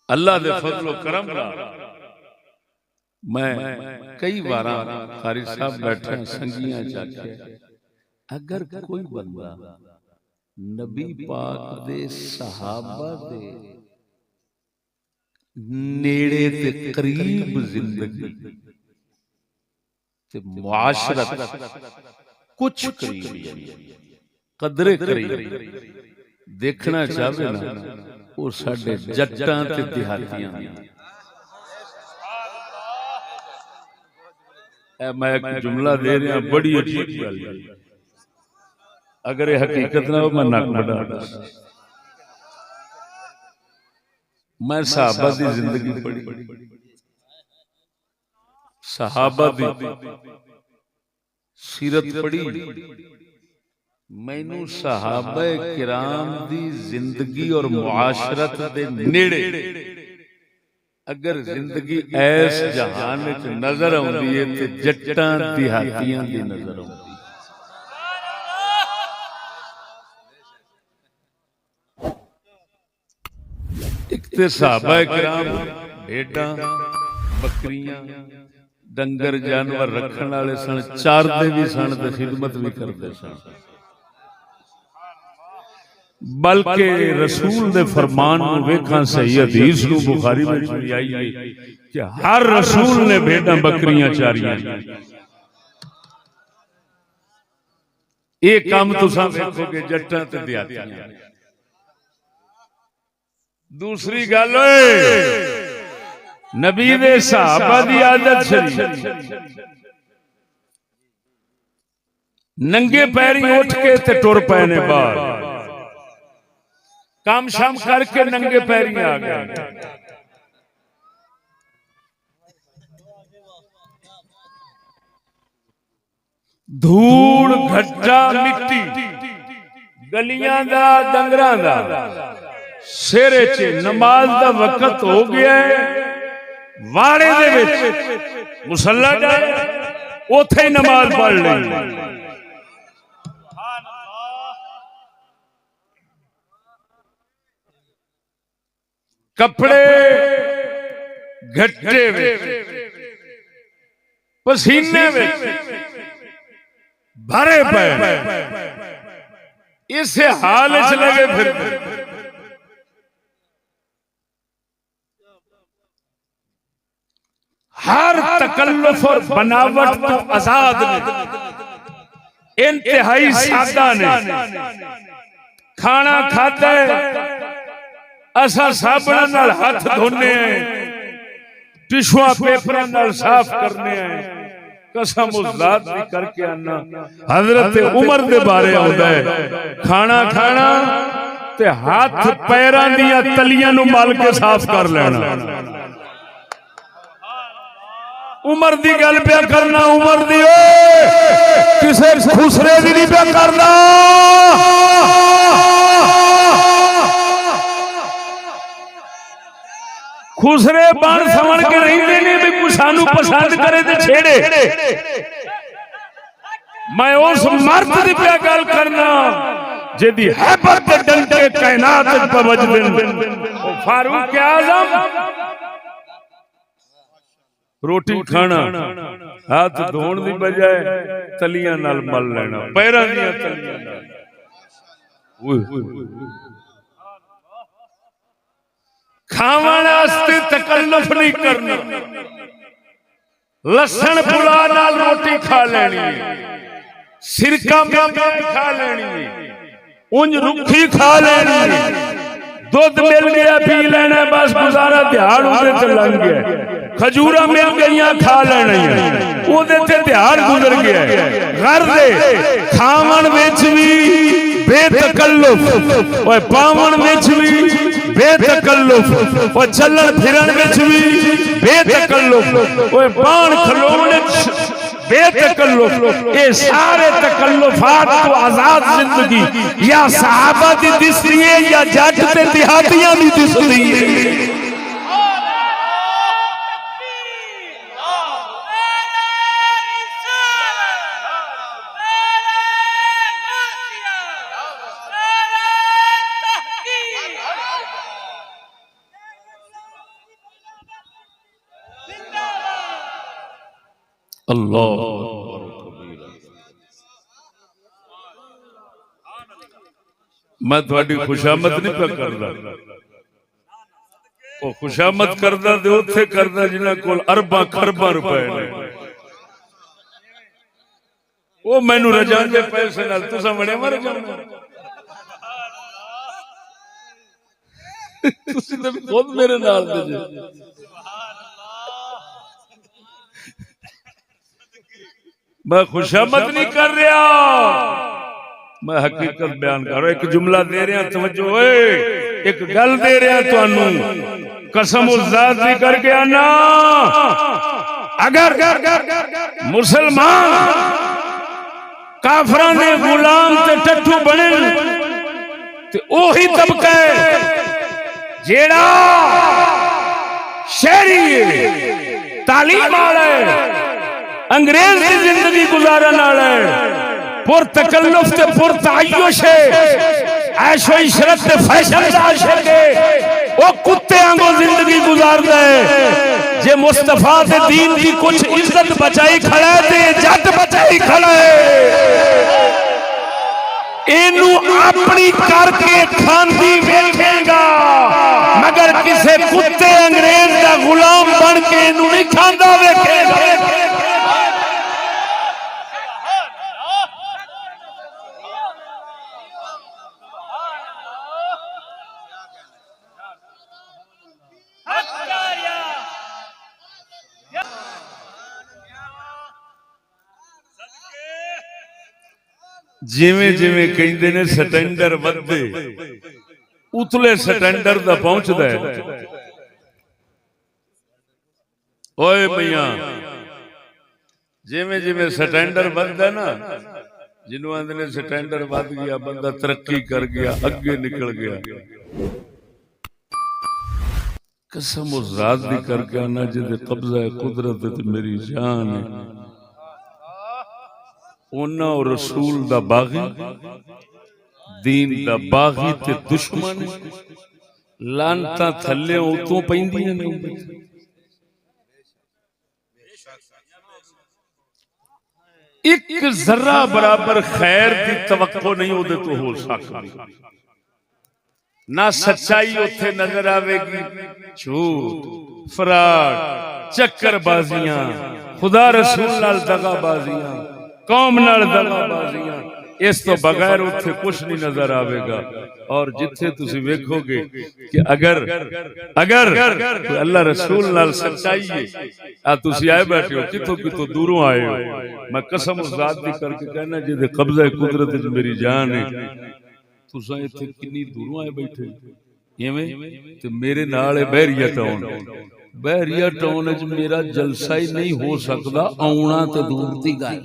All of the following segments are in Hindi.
अल्लाह दे फजलो करम नाल मैं कई बार कारी साहब बैठे संगियां जाके अगर कोई बंदा नबी पाक दे सहाबा दे नेड़े ते करीब जिंदगी ते मुआशरत कुछ करीब कदरे करीब देखना चाहे ना वो साडे जट्टां ते देहातियां मैं एक जुमला दे रहा बड़ी अजीब गल अगर ये हकीकत ना हो मैं नक बढ़ा मैं सहाबा दी जिंदगी पढ़ी सहाबा दी सीरत पढ़ी मैनू सहाबा किराम दी जिंदगी और मुआशरत दे नेड़े अगर जिंदगी ऐस जहान विच नजर आउंदी है ते जट्टां देहातियां दी नजर आउंदी एक ते सहाबा किराम भेड़ां बकरियां डंगर जानवर रखण वाले सन चारदे भी सन ते खिदमत भी करदे सन बल्कि रसूल दे फरमान नूं वेखां सही हदीस नूं बुखारी विच भी आई है कि हर रसूल ने भेड़ां बकरियां चारियां ये काम तुसां वेखोगे जट्टां ते देहातियां दूसरी गल नबी दे सहाबा दी आदत शरीफ नंगे पैरी उठ के ते टुर पए ने बाहर काम शाम करके नंगे पैरी आ गए धूड़ घट्टा मिट्टी गलियां दा डंगरां दा शेरे च नमाज दा वक्त हो गया है वाड़े दे विच मुसल्ला डाले ओथे ही नमाज पढ़ ली कपड़े घट्टे पसीने भरे पे इस हाल च लगे फिर हर तकल्लुफ और बनावट तो आजाद ने इंतहाई सादा ने खाना खाता है असा साबुन नाल हाथ धोने टिशुआ पेपर नाल साफ करने कसम उस जात दी करके आना हजरत उमर दे बारे आउंदा है खाना खाना ते हाथ पैरां दियां तलियां नूं मल के साफ कर लेना उमर दी गल पे करना उमर दी किसे खुसरे दी नहीं पे करना खुसरे बन समझ के नहीं देने भी कुछ सानू पसंद करे ते छेड़े मैं उस मर्द दी पे गल करना जेदी हैबत दे डंडे कायनात विच वजदे फारूक आजम रोटी खाना हाथ धोण दी बजाय तलियां नाल मल लेना पैरां दियां तलियां नाल खावन वास्ते तकल्लुफ नहीं करना लसन पुला नाल रोटी खा लेनी सिरका खा लेनी उंज रुखी खा लेनी दूध मिल गया पी लेना बस गुजारा ध्यान उहदे ते लंघ गया खजूरा मिल गई खा लेनी ध्यान गुजर गया घर दे खावन विच भी बेतकल्लुफ और पावन विच भी बेतकल्लुफ और चलन फिरन विच भी बेतकल्लुफ और पान खलोण विच बेतकल्लुफ ये सारे तकल्लुफात तो आजाद जिंदगी या सहाबा दी दिसदी है या जट ते देहातियां दी दिसदी है अल्लाह मैं थोड़ी खुशामद नहीं पे करदा वो खुशामद करदा ते उत्थे करदा जिन्हां कोल अरबां खरबां रुपए ने वो मैनू रजांदे पैसे नाल तुसां बड़े मर जाना तुसीं ते खुद मेरे नाल दे जे मैं खुशामद नहीं कर रहा मैं हकीकत बयान कर रहा एक जुमला दे रहा तवज्जो ओए एक गल दे रहा तुहानू कसम उस जात दी करके आना अगर मुसलमान काफरां ने गुलाम ते टट्ठू बने ते ओही तबका जेड़ा शहरी तालीम वाला अंग्रेज की जिंदगी गुजारन वाला पुर तकल्लुफ ते पुर तायुश ऐशो इशरत ते फैशन दा आशिक ओ कुत्ते वांगू जिंदगी गुजारदा है जे मुस्तफा दे दीन की कुछ इज्जत बचाई खड़ा है ते जट बचाई खड़ा है इनू अपनी करके खांदी वेखेगा मगर किसे कुत्ते अंग्रेज दा गुलाम बन के इनू नहीं खांदा वेखेगा जिवें जिवें कहंदे ने स्टैंडर्ड वधदे उतले स्टैंडर्ड दा पहुंचदा है ओए मियां जिवें जिवें स्टैंडर्ड वधदा ना जिन्हों आंदे ने स्टैंडर्ड वध गया बंदा तरक्की कर गया अगे निकल गया कसम उस जात दी करके आना जिहदे कब्जा है कुदरत ते मेरी जान है उन्ना और रसूल दा बागी दीन दा बागी ते दुश्मन लानता थल्ले उतों पैंदियां ने एक जर्रा बराबर खैर की तवक्को नहीं उहदे तो हो सकती ना सच्चाई उथे नजर आवेगी झूठ फराड चक्करबाजियां खुदा रसूल नाल दगाबाजियां कौम नाल दगाबाजियां इस तो बगैर उथे कुछ नहीं नजर आवेगा और जिथे तुसी वेखोगे कि अगर अल्लाह रसूल नाल सच्चाई है आ तुसी आए बैठे हो कितों कितों दूरों आए हो मैं कसम उस जात दी करके कहना जिहदे कब्जा कुदरत विच मेरी जान है तुसां इत्थे किन्नी दूरों आए बैठे इवें ते मेरे नाल है बहरिया टाउन च मेरा जलसा ही नहीं हो सकता आउणा ते दूर दी गल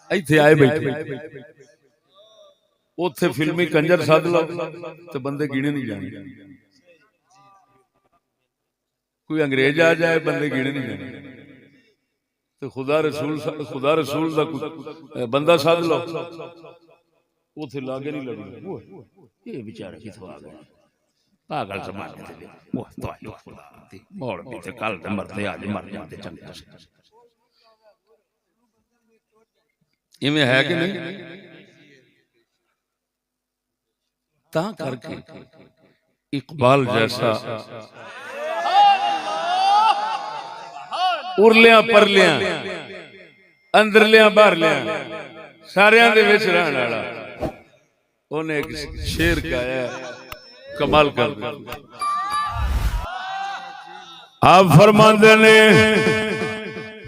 इत्थे आए बैठे उथे फिल्मी कंजर सद लो तो बंदे गिने नहीं जाने कोई अंग्रेज आ जाए बंदे गिने नहीं जाने तो खुदा रसूल दा बंदा सद लो उथे लागे नहीं लगना ये बेचारा किथों आ गया पागल समाज दे वो तो खुदा दी मोड़ भी ते कल ते मरते आज मर जाते चंगा इवें है कि नहीं ता करके इकबाल जैसा उरलियां परलियां अंदरलियां बाहरलियां सारियां दे विच रहण वाला उन्हें एक शेर गाया कमाल कर दिया आप फरमाते ने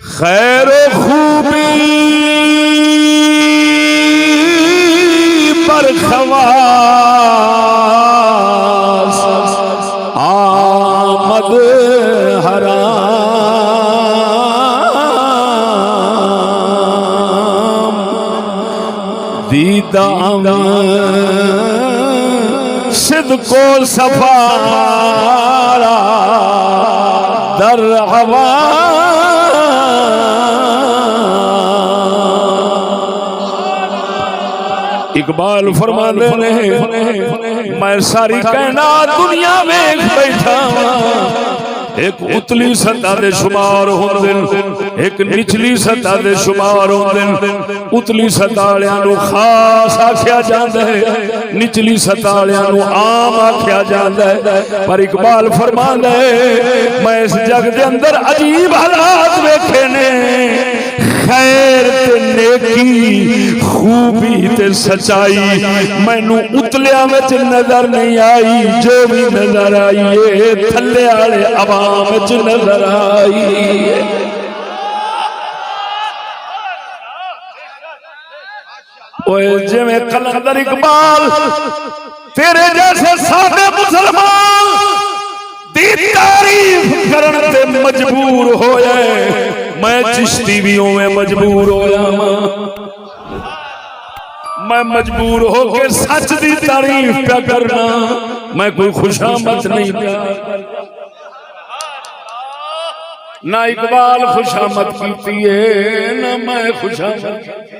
खैर खूबी पर खवास आमद हराम दीदा सिद्को सफारा दर हवा इकबाल फरमाते ने मैं सारी कायनात दुनिया में बैठा एक उतली सतह दे शुमार होंदे एक निचली सतह दे शुमार होंदे उतली सतह वालियां नूं खास आख्या जांदा है निचली सतह वालियां नूं आम आख्या जांदा है पर इकबाल फरमांदा है मैं इस जग दे अंदर अजीब हालात वेखे ने खैर ते नेकी खूबी ते सच्चाई मैनू उतलिया विच नजर नहीं आई जो भी नजर आई है थल्ले वाले अवाम विच नजर आई है। ओए जिवें कलंदर इकबाल तेरे जैसे सादे मुसलमान दी तारीफ करन ते मजबूर होया मैं चिश्ती भी में मजबूर होया मैं मजबूर होके सच दी तारीफ पे करना मैं कोई खुशामद नहीं ना इकबाल खुशामद कीती है ना मैं खुशामद